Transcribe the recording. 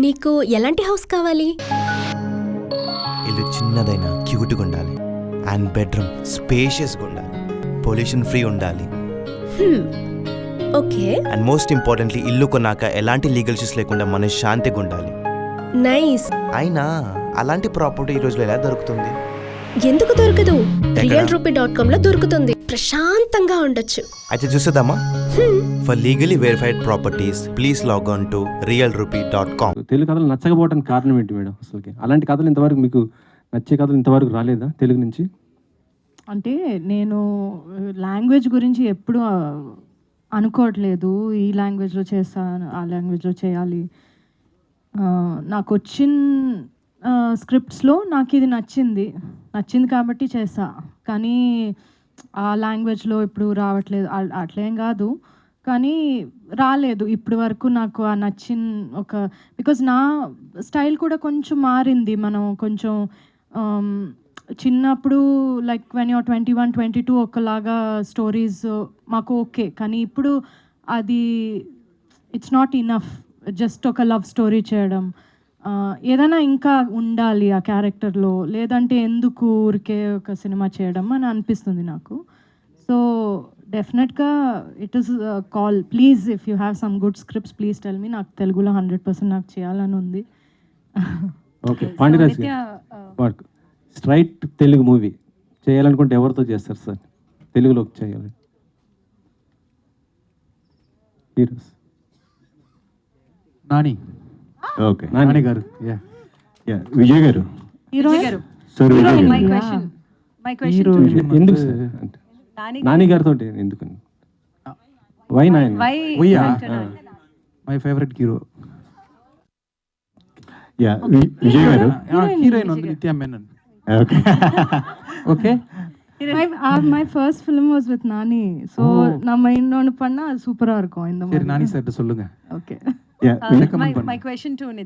నీకు ఎలాంటి హౌస్ కావాలి? ఇల్లు చిన్నదైనా క్యూట్గా ఉండాలి, అండ్ బెడ్రూమ్ స్పేషియస్గా ఉండాలి, పొల్యూషన్ ఫ్రీ ఉండాలి, ఓకే. అండ్ మోస్ట్ ఇంపార్టెంట్లీ ఇల్లు కొన్నాక ఎలాంటి లీగల్ ఇష్యూస్ లేకుండా మనశ్శాంతిగా ఉండాలి. నైస్. అయినా అలాంటి ప్రాపర్టీ ఈ రోజులో ఎలా దొరుకుతుంది? ఎందుకు దొరకదు? ఎక్కడ? realrupee.com లో దొరుకుతుంది. ప్రశాంతంగా ఉండొచ్చు. అయితే చూసేద్దామా? For legally verified properties please log on to realrupee.com. Telugu కథలు నచ్చకపోవడానికి కారణం ఏంటి మేడం? అసలుకి అలాంటి కథలు ఇంతవరకు మీకు నచ్చే కథలు ఇంతవరకు రాలేదా తెలుగు నుంచి? అంటే నేను లాంగ్వేజ్ గురించి ఎప్పుడు అనుకోవట్లేదు, ఈ లాంగ్వేజ్లో చేస్తాను, ఆ లాంగ్వేజ్లో చేయాలి. నాకు వచ్చిన స్క్రిప్ట్స్లో నాకు ఇది నచ్చింది కాబట్టి చేసా. కానీ ఆ లాంగ్వేజ్లో ఇప్పుడు రావట్లేదు, అట్లేం కాదు, కానీ రాలేదు ఇప్పటి వరకు నాకు ఆ నచ్చిన ఒక. బికాజ్ నా స్టైల్ కూడా కొంచెం మారింది. మనం కొంచెం చిన్నప్పుడు లైక్ వెన్ యూర్ 21, 22 ఒకలాగా స్టోరీస్ మాకు ఓకే, కానీ ఇప్పుడు అది ఇట్స్ నాట్ ఇనఫ్ జస్ట్ ఒక లవ్ స్టోరీ చేయడం. ఏదైనా ఇంకా ఉండాలి ఆ క్యారెక్టర్లో, లేదంటే ఎందుకు ఊరికే ఒక సినిమా చేయడం అని అనిపిస్తుంది నాకు. సో డెఫినెట్గా it is call. Please if you have some good scripts please tell me. నాకు తెలుగులో 100% నాకు చేయాలని ఉంది. ఓకే, పాండిరాజ్ గారు స్ట్రైట్ తెలుగు మూవీ చేయాలనుకుంటే ఎవరితో చేస్తారు సార్? తెలుగులోకి చేయాలి హీరోస్. నాని. ఓకే, నాని గారు. విజయ్ గారు. హీరోయిన్ సార్ విజయ్ గారు. ఎందుకు సార్ అంటే నాని గారితో ఎందుకు? Why Nani? My favourite hero. Vijay garu. Heroine ఉంది Nithya Menon. Okay okay, my first film was with Nani, so நம்ம இன்னொன்னு பண்ணா சூப்பரா இருக்கும் இந்த சரி மாதிரி. நானி சார் சொல்லுங்க. Okay. Yeah, Recommend My question to